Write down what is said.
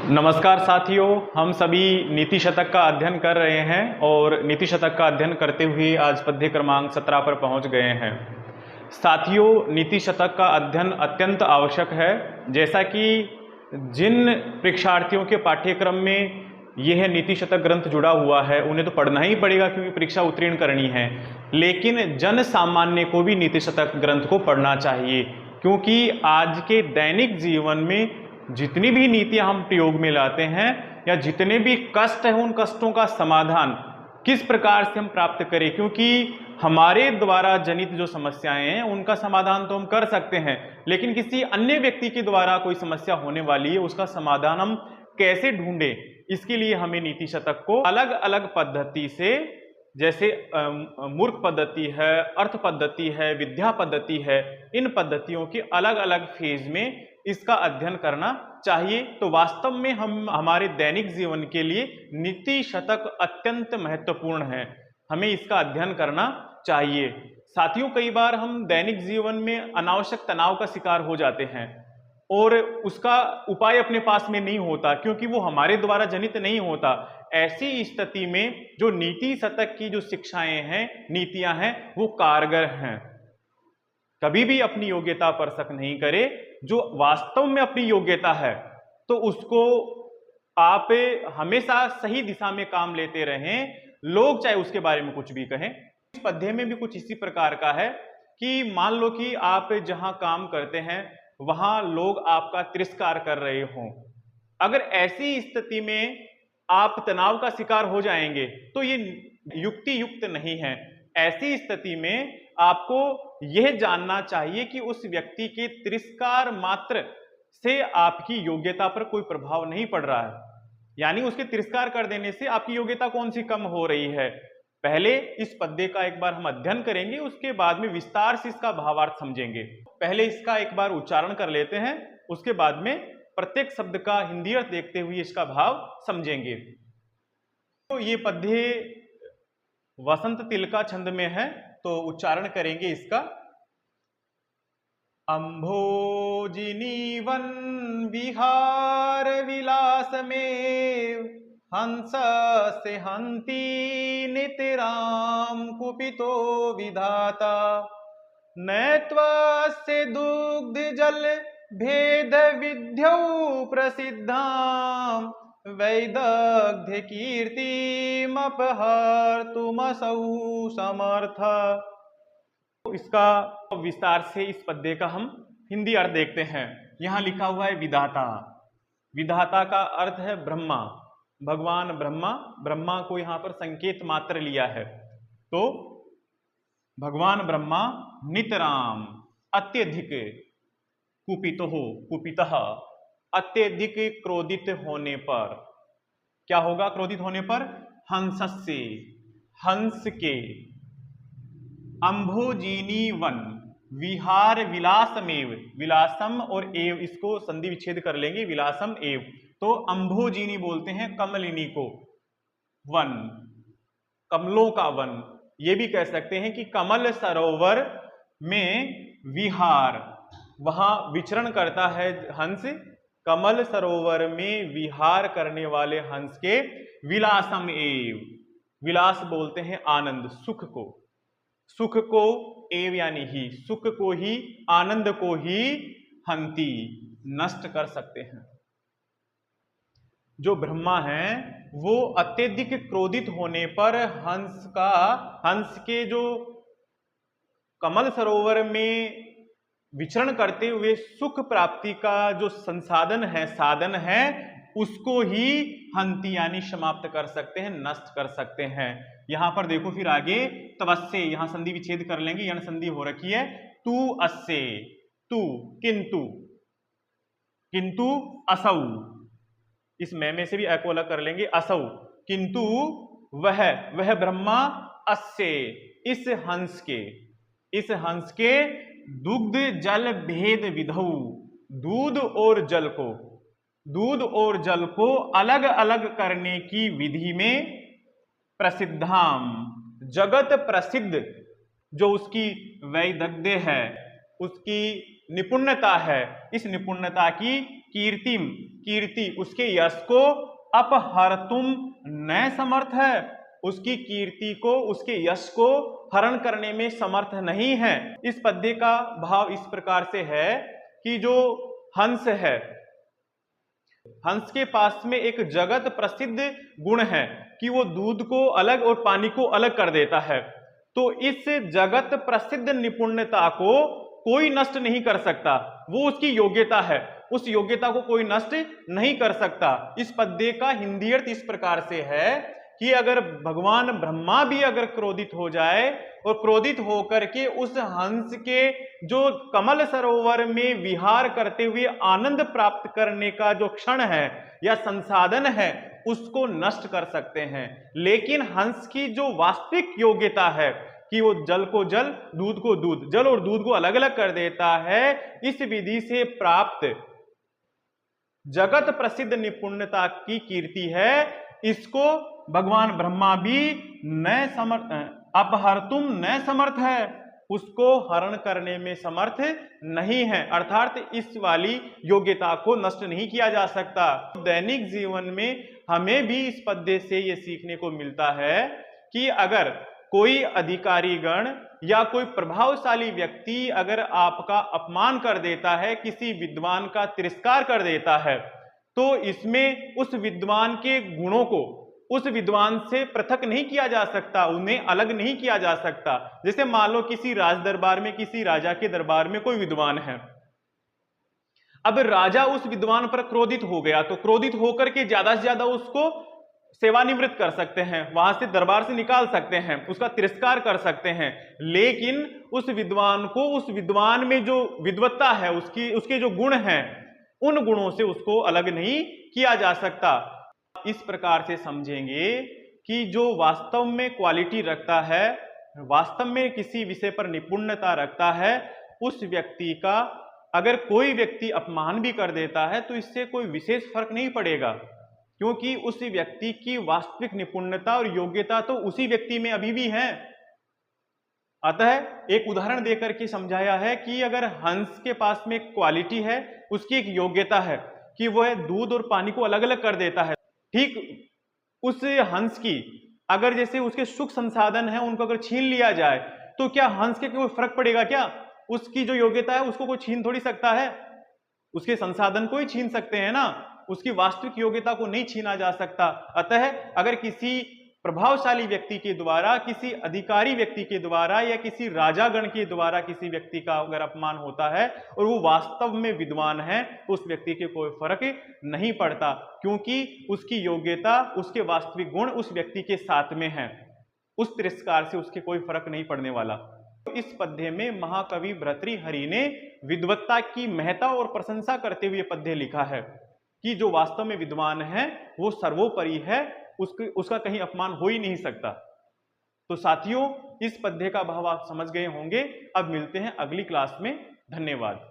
नमस्कार साथियों, हम सभी नीति शतक का अध्ययन कर रहे हैं और नीति शतक का अध्ययन करते हुए आज पद्य क्रमांक 17 पर पहुंच गए हैं। साथियों, नीति शतक का अध्ययन अत्यंत आवश्यक है। जैसा कि जिन परीक्षार्थियों के पाठ्यक्रम में यह नीति शतक ग्रंथ जुड़ा हुआ है उन्हें तो पढ़ना ही पड़ेगा क्योंकि परीक्षा उत्तीर्ण करनी है, लेकिन जन सामान्य को भी नीति शतक ग्रंथ को पढ़ना चाहिए क्योंकि आज के दैनिक जीवन में जितनी भी नीतियां हम प्रयोग में लाते हैं या जितने भी कष्ट हैं उन कष्टों का समाधान किस प्रकार से हम प्राप्त करें, क्योंकि हमारे द्वारा जनित जो समस्याएं हैं उनका समाधान तो हम कर सकते हैं, लेकिन किसी अन्य व्यक्ति के द्वारा कोई समस्या होने वाली है उसका समाधान हम कैसे ढूंढें, इसके लिए हमें नीति शतक को अलग अलग पद्धति से, जैसे मूर्ख पद्धति है, अर्थ पद्धति है, विद्या पद्धति है, इन पद्धतियों के अलग अलग फेज में इसका अध्ययन करना चाहिए। तो वास्तव में हम हमारे दैनिक जीवन के लिए नीति शतक अत्यंत महत्वपूर्ण है, हमें इसका अध्ययन करना चाहिए। साथियों, कई बार हम दैनिक जीवन में अनावश्यक तनाव का शिकार हो जाते हैं और उसका उपाय अपने पास में नहीं होता क्योंकि वो हमारे द्वारा जनित नहीं होता। ऐसी स्थिति में जो नीति शतक की जो शिक्षाएं हैं, नीतियां हैं, वो कारगर हैं। कभी भी अपनी योग्यता पर शक नहीं करे, जो वास्तव में अपनी योग्यता है तो उसको आप हमेशा सही दिशा में काम लेते रहें, लोग चाहे उसके बारे में कुछ भी कहें। इस पद्य में भी कुछ इसी प्रकार का है कि मान लो कि आप जहां काम करते हैं वहां लोग आपका तिरस्कार कर रहे हों, अगर ऐसी स्थिति में आप तनाव का शिकार हो जाएंगे तो ये युक्ति युक्त नहीं है। ऐसी स्थिति में आपको यह जानना चाहिए कि उस व्यक्ति के तिरस्कार मात्र से आपकी योग्यता पर कोई प्रभाव नहीं पड़ रहा है, यानी उसके तिरस्कार कर देने से आपकी योग्यता कौन सी कम हो रही है। पहले इस पद्य का एक बार हम अध्ययन करेंगे, उसके बाद में विस्तार से इसका भावार्थ समझेंगे। पहले इसका एक बार उच्चारण कर लेते हैं, उसके बाद में प्रत्येक शब्द का हिंदी अर्थ देखते हुए इसका भाव समझेंगे। तो ये पद्य वसंत तिलका छंद में है, तो उच्चारण करेंगे इसका। अम्भोजिनी वन विहार विलास में हंस से हंती नितराम कुपितो विधाता, नैत्वस्य दुग्ध जल भेद विद्यौ प्रसिद्धाम वैदग्ध्य कीर्तिमपहर्तुमसौ समर्थ। इसका विस्तार से इस पद्य का हम हिंदी अर्थ देखते हैं। यहां लिखा हुआ है विधाता। विधाता का अर्थ है ब्रह्मा, भगवान ब्रह्मा। ब्रह्मा को यहां पर संकेत मात्र लिया है। तो भगवान ब्रह्मा नितराम अत्यधिक कुपितो हो, कुपितः अत्यधिक क्रोधित होने पर, क्या होगा क्रोधित होने पर? हंसस्य, हंस के, अम्भोजिनी वन विहार विलासमेव, विलासम और एव इसको संधि विच्छेद कर लेंगे, विलासम एव। तो अम्भोजिनी बोलते हैं कमलिनी को, वन कमलों का वन, ये भी कह सकते हैं कि कमल सरोवर में विहार, वहां विचरण करता है हंस, कमल सरोवर में विहार करने वाले हंस के विलासम एव, विलास बोलते हैं आनंद, सुख को, सुख को एव यानी ही, सुख को ही, आनंद को ही हंती, नष्ट कर सकते हैं। जो ब्रह्मा है वो अत्यधिक क्रोधित होने पर हंस के जो कमल सरोवर में विचरण करते हुए सुख प्राप्ति का जो संसाधन है, साधन है, उसको ही हंती यानी समाप्त कर सकते हैं, नष्ट कर सकते हैं। यहां पर देखो फिर आगे तवस्से, यहां संधि विच्छेद कर लेंगे, यहां संधि हो रखी है तू अस्से, तू किंतु, किंतु असौ, इस में से भी को अलग कर लेंगे, असौ किंतु वह ब्रह्मा अस्से इस हंस के, इस हंस के दुग्ध जल भेद विधौ, दूध और जल को, दूध और जल को अलग अलग करने की विधि में प्रसिद्धाम, जगत प्रसिद्ध जो उसकी वैदग्ध्य है, उसकी निपुणता है, इस निपुणता की कीर्तिम, कीर्ति उसके यश को अपहर्तुम न समर्थ है, उसकी कीर्ति को, उसके यश को हरण करने में समर्थ नहीं है। इस पद्य का भाव इस प्रकार से है कि जो हंस है, हंस के पास में एक जगत प्रसिद्ध गुण है कि वो दूध को अलग और पानी को अलग कर देता है। तो इस जगत प्रसिद्ध निपुणता को कोई नष्ट नहीं कर सकता, वो उसकी योग्यता है, उस योग्यता को कोई नष्ट नहीं कर सकता। इस पद्य का हिंदी अर्थ इस प्रकार से है कि अगर भगवान ब्रह्मा भी अगर क्रोधित हो जाए और क्रोधित होकर के उस हंस के जो कमल सरोवर में विहार करते हुए आनंद प्राप्त करने का जो क्षण है या संसाधन है उसको नष्ट कर सकते हैं, लेकिन हंस की जो वास्तविक योग्यता है कि वो जल को जल, दूध को दूध, जल और दूध को अलग अलग कर देता है, इस विधि से प्राप्त जगत प्रसिद्ध निपुणता की कीर्ति है, इसको भगवान ब्रह्मा भी न समर्थ, अपहर्तुम न समर्थ है, उसको हरण करने में समर्थ नहीं है, अर्थात इस वाली योग्यता को नष्ट नहीं किया जा सकता। दैनिक जीवन में हमें भी इस पद्य से यह सीखने को मिलता है कि अगर कोई अधिकारी गण या कोई प्रभावशाली व्यक्ति अगर आपका अपमान कर देता है, किसी विद्वान का तिरस्कार कर देता है, तो इसमें उस विद्वान के गुणों को उस विद्वान से पृथक नहीं किया जा सकता, उन्हें अलग नहीं किया जा सकता। जैसे मान लो किसी राज दरबार में, किसी राजा के दरबार में कोई विद्वान है, अब राजा उस विद्वान पर क्रोधित हो गया, तो क्रोधित होकर के ज्यादा से ज्यादा उसको सेवानिवृत्त कर सकते हैं, वहां से दरबार से निकाल सकते हैं, उसका तिरस्कार कर सकते हैं, लेकिन उस विद्वान को, उस विद्वान में जो विद्वत्ता है, उसके जो गुण हैं, उन गुणों से उसको अलग नहीं किया जा सकता। इस प्रकार से समझेंगे कि जो वास्तव में क्वालिटी रखता है, वास्तव में किसी विषय पर निपुणता रखता है, उस व्यक्ति का अगर कोई व्यक्ति अपमान भी कर देता है तो इससे कोई विशेष फर्क नहीं पड़ेगा, क्योंकि उस व्यक्ति की वास्तविक निपुणता और योग्यता तो उसी व्यक्ति में अभी भी है। अतः एक उदाहरण देकर के समझाया है कि अगर हंस के पास में क्वालिटी है, उसकी एक योग्यता है कि वह दूध और पानी को अलग अलग कर देता है, ठीक उस हंस की अगर जैसे उसके सुख संसाधन है उनको अगर छीन लिया जाए तो क्या हंस के कोई फर्क पड़ेगा? क्या उसकी जो योग्यता है उसको कोई छीन थोड़ी सकता है, उसके संसाधन को ही छीन सकते हैं ना, उसकी वास्तविक योग्यता को नहीं छीना जा सकता। अतः अगर किसी प्रभावशाली व्यक्ति के द्वारा, किसी अधिकारी व्यक्ति के द्वारा या किसी राजागण के द्वारा किसी व्यक्ति का अगर अपमान होता है और वो वास्तव में विद्वान है तो उस व्यक्ति के कोई फर्क नहीं पड़ता, क्योंकि उसकी योग्यता, उसके वास्तविक गुण उस व्यक्ति के साथ में है, उस तिरस्कार से उसके कोई फर्क नहीं पड़ने वाला। इस पद्य में महाकवि भर्तृहरि ने विद्वत्ता की महत्ता और प्रशंसा करते हुए पद्य लिखा है कि जो वास्तव में विद्वान है वो सर्वोपरि है, उसका कहीं अपमान हो ही नहीं सकता। तो साथियों, इस पद्य का भाव आप समझ गए होंगे। अब मिलते हैं अगली क्लास में। धन्यवाद।